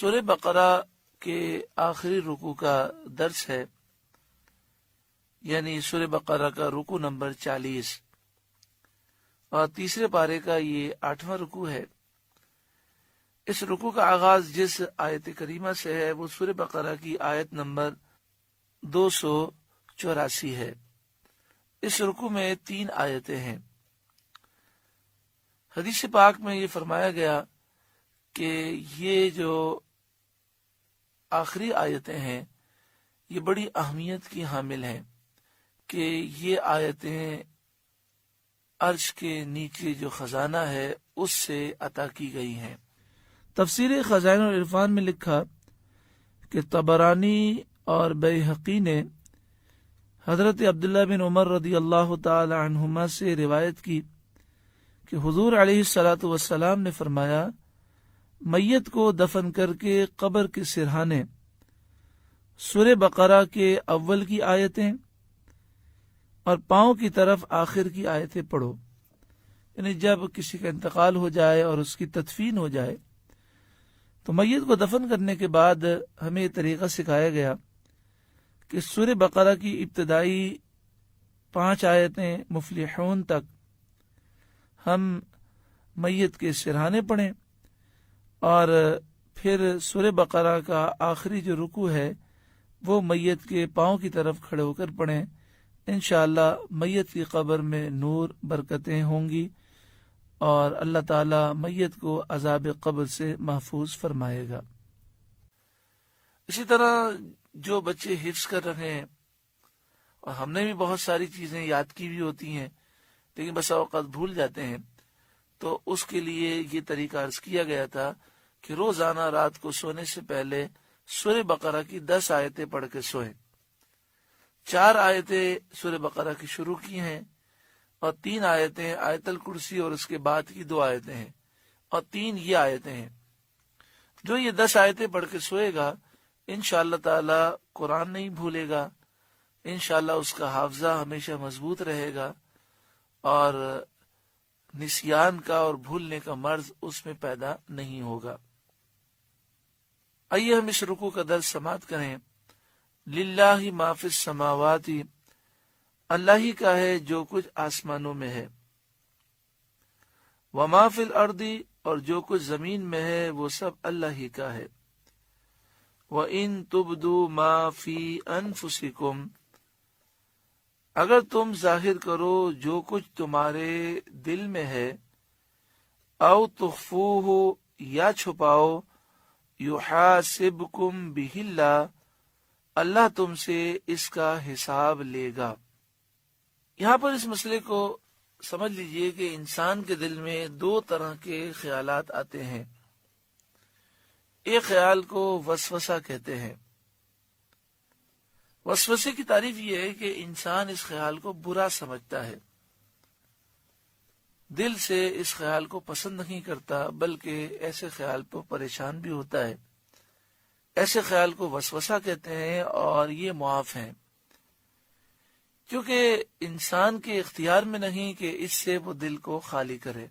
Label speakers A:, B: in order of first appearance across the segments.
A: سورہ بقرہ کے آخری رکوع کا درس ہے، یعنی سورہ بقرہ کا رکوع نمبر 40 اور تیسرے پارے کا یہ 8واں رکوع ہے۔ اس رکوع کا آغاز جس آیت کریمہ سے ہے وہ سورہ بقرہ کی آیت نمبر 284 ہے۔ اس رکوع میں 3 آیتیں ہیں۔ حدیث پاک میں یہ فرمایا گیا کہ یہ جو آخری آیتیں ہیں یہ بڑی اہمیت کی حامل ہیں کہ یہ آیتیں عرش کے نیچے جو خزانہ ہے اس سے عطا کی گئی ہیں۔ تفسیر خزائن العرفان میں لکھا کہ طبرانی اور بیہقی نے حضرت عبداللہ بن عمر رضی اللہ تعالی عنہما سے روایت کی کہ حضور علیہ الصلاۃ والسلام نے فرمایا، میت کو دفن کر کے قبر کے سرہانے سورہ بقرہ کے اول کی آیتیں اور پاؤں کی طرف آخر کی آیتیں پڑھو۔ یعنی جب کسی کا انتقال ہو جائے اور اس کی تدفین ہو جائے تو میت کو دفن کرنے کے بعد ہمیں یہ طریقہ سکھایا گیا کہ سورہ بقرہ کی ابتدائی 5 آیتیں مفلحون تک ہم میت کے سرہانے پڑھیں اور پھر سورہ بقرہ کا آخری جو رکوع ہے وہ میت کے پاؤں کی طرف کھڑے ہو کر پڑھیں۔ انشاءاللہ میت کی قبر میں نور برکتیں ہوں گی اور اللہ تعالی میت کو عذاب قبر سے محفوظ فرمائے گا۔ اسی طرح جو بچے حفظ کر رہے ہیں، اور ہم نے بھی بہت ساری چیزیں یاد کی بھی ہوتی ہیں لیکن بسا اوقات بھول جاتے ہیں، تو اس کے لیے یہ طریقہ عرض کیا گیا تھا کہ روزانہ رات کو سونے سے پہلے سورہ بقرہ کی 10 آیتیں پڑھ کے سوئیں۔ 4 آیتیں سورہ بقرہ کی شروع کی ہیں اور 3 آیتیں آیت الکرسی اور اس کے بعد کی 2 آیتیں ہیں اور 3 یہ آیتیں ہیں۔ جو یہ 10 آیتیں پڑھ کے سوئے گا انشاءاللہ تعالی قرآن نہیں بھولے گا، انشاءاللہ اس کا حافظہ ہمیشہ مضبوط رہے گا اور نسیان کا اور بھولنے کا مرض اس میں پیدا نہیں ہوگا۔ آئیے ہم اس رکوع کا درس سماعت کریں۔ للہ ما فی السماوات، اللہ ہی کا ہے جو کچھ آسمانوں میں ہے، وما فی الارض، اور جو کچھ زمین میں ہے وہ سب اللہ ہی کا ہے۔ وَإِن تُبْدُوا مَا فِي أَنفُسِكُمْ، اگر تم ظاہر کرو جو کچھ تمہارے دل میں ہے، او تخفوہ، یا چھپاؤ، یحاسبکم بہ اللہ، اللہ تم سے اس کا حساب لے گا۔ یہاں پر اس مسئلے کو سمجھ لیجئے کہ انسان کے دل میں 2 طرح کے خیالات آتے ہیں۔ ایک خیال کو وسوسہ کہتے ہیں۔ وسوسے کی تعریف یہ ہے کہ انسان اس خیال کو برا سمجھتا ہے، دل سے اس خیال کو پسند نہیں کرتا بلکہ ایسے خیال پر پریشان بھی ہوتا ہے۔ ایسے خیال کو وسوسہ کہتے ہیں اور یہ معاف ہیں، کیونکہ انسان کے اختیار میں نہیں کہ اس سے وہ دل کو خالی کرے۔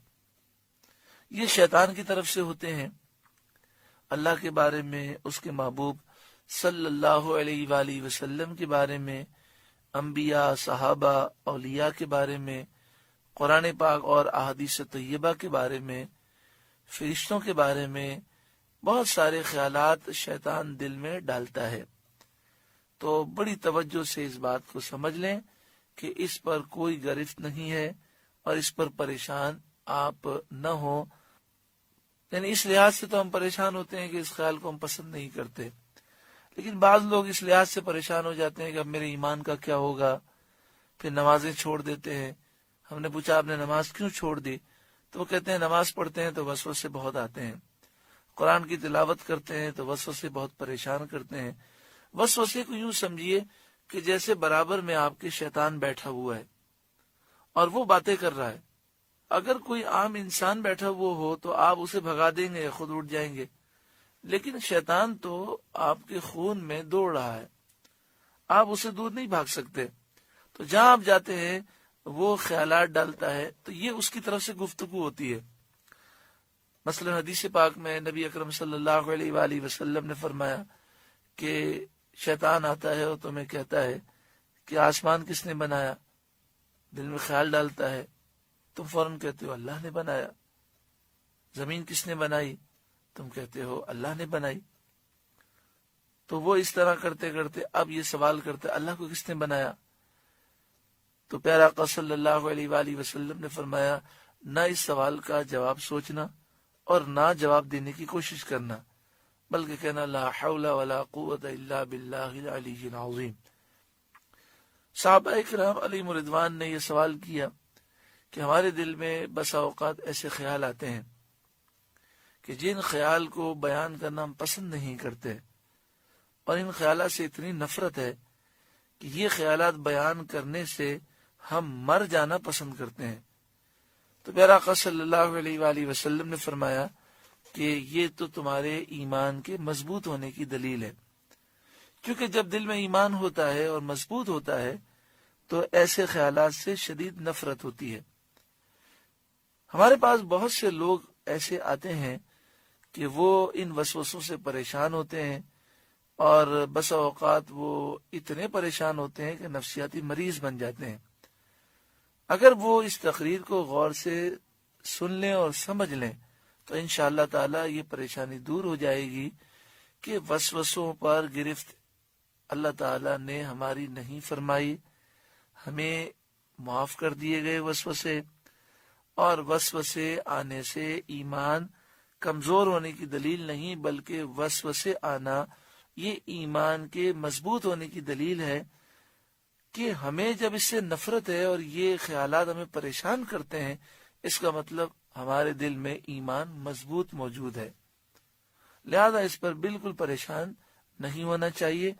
A: یہ شیطان کی طرف سے ہوتے ہیں۔ اللہ کے بارے میں، اس کے محبوب صلی اللہ علیہ وآلہ وسلم کے بارے میں، انبیاء، صحابہ، اولیاء کے بارے میں، قرآن پاک اور احادیث طیبہ کے بارے میں، فرشتوں کے بارے میں بہت سارے خیالات شیطان دل میں ڈالتا ہے۔ تو بڑی توجہ سے اس بات کو سمجھ لیں کہ اس پر کوئی گرفت نہیں ہے اور اس پر پریشان آپ نہ ہوں۔ یعنی اس لحاظ سے تو ہم پریشان ہوتے ہیں کہ اس خیال کو ہم پسند نہیں کرتے، لیکن بعض لوگ اس لحاظ سے پریشان ہو جاتے ہیں کہ اب میرے ایمان کا کیا ہوگا، پھر نمازیں چھوڑ دیتے ہیں۔ ہم نے پوچھا آپ نے نماز کیوں چھوڑ دی؟ تو وہ کہتے ہیں نماز پڑھتے ہیں تو وسوسے بہت آتے ہیں، قرآن کی تلاوت کرتے ہیں تو وسوسے بہت پریشان کرتے ہیں۔ وسوسے کو یوں سمجھیے کہ جیسے برابر میں آپ کے شیطان بیٹھا ہوا ہے اور وہ باتیں کر رہا ہے۔ اگر کوئی عام انسان بیٹھا ہوا ہو تو آپ اسے بھگا دیں گے، خود اٹھ جائیں گے، لیکن شیطان تو آپ کے خون میں دوڑ رہا ہے، آپ اسے دور نہیں بھاگ سکتے۔ تو جہاں آپ جاتے ہیں وہ خیالات ڈالتا ہے، تو یہ اس کی طرف سے گفتگو ہوتی ہے۔ مثلا حدیث پاک میں نبی اکرم صلی اللہ علیہ وآلہ وسلم نے فرمایا کہ شیطان آتا ہے اور تمہیں کہتا ہے کہ آسمان کس نے بنایا، دل میں خیال ڈالتا ہے، تم فوراً کہتے ہو اللہ نے بنایا۔ زمین کس نے بنائی، تم کہتے ہو اللہ نے بنائی۔ تو وہ اس طرح کرتے کرتے اب یہ سوال کرتے اللہ کو کس نے بنایا؟ تو پیارا آقا صلی اللہ علیہ وآلہ وسلم نے فرمایا نہ اس سوال کا جواب سوچنا اور نہ جواب دینے کی کوشش کرنا، بلکہ کہنا لا حول ولا قوت الا باللہ العلی العظیم۔ صحابہ کرام علیہم رضوان نے یہ سوال کیا کہ ہمارے دل میں بسا اوقات ایسے خیال آتے ہیں کہ جن خیال کو بیان کرنا ہم پسند نہیں کرتے، اور ان خیالات سے اتنی نفرت ہے کہ یہ خیالات بیان کرنے سے ہم مر جانا پسند کرتے ہیں۔ تو پیارا آقا صلی اللہ علیہ وآلہ وسلم نے فرمایا کہ یہ تو تمہارے ایمان کے مضبوط ہونے کی دلیل ہے، کیونکہ جب دل میں ایمان ہوتا ہے اور مضبوط ہوتا ہے تو ایسے خیالات سے شدید نفرت ہوتی ہے۔ ہمارے پاس بہت سے لوگ ایسے آتے ہیں کہ وہ ان وسوسوں سے پریشان ہوتے ہیں، اور بسا اوقات وہ اتنے پریشان ہوتے ہیں کہ نفسیاتی مریض بن جاتے ہیں۔ اگر وہ اس تقریر کو غور سے سن لیں اور سمجھ لیں تو انشاءاللہ تعالی یہ پریشانی دور ہو جائے گی کہ وسوسوں پر گرفت اللہ تعالی نے ہماری نہیں فرمائی، ہمیں معاف کر دیے گئے وسوسے، اور وسوسے آنے سے ایمان کمزور ہونے کی دلیل نہیں، بلکہ وسوسے آنا یہ ایمان کے مضبوط ہونے کی دلیل ہے کہ ہمیں جب اس سے نفرت ہے اور یہ خیالات ہمیں پریشان کرتے ہیں، اس کا مطلب ہمارے دل میں ایمان مضبوط موجود ہے۔ لہذا اس پر بالکل پریشان نہیں ہونا چاہیے،